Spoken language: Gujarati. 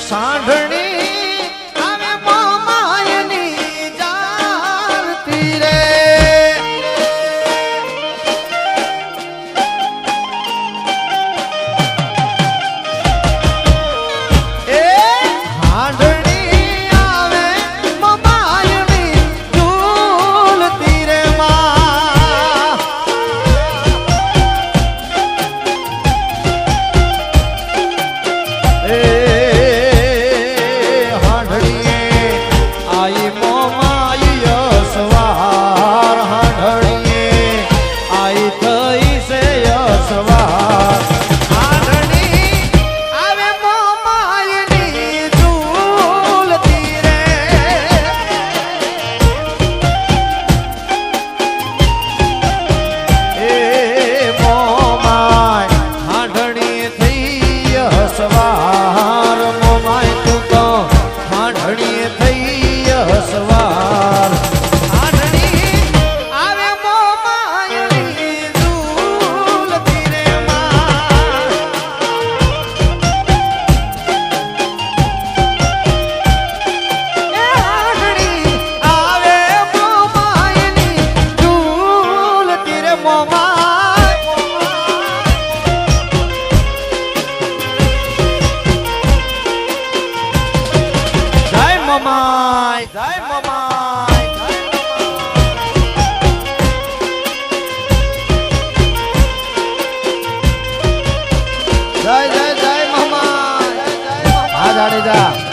સાંઢણી આવે મોમાયની જારતી રે એ હાંડણી આવે મોમાયની ઝૂલતી રે માં એ સવાર મોમાય તું તો હાંડણી થઈ સવાર હાંડણી આવે મોમાયની ઝૂલતી રે માં એ હાંડણી આવે મોમાયની ઝૂલતી રે મોમાય મમાય જય મમાય જય જય જય મમાય આ જાડેજા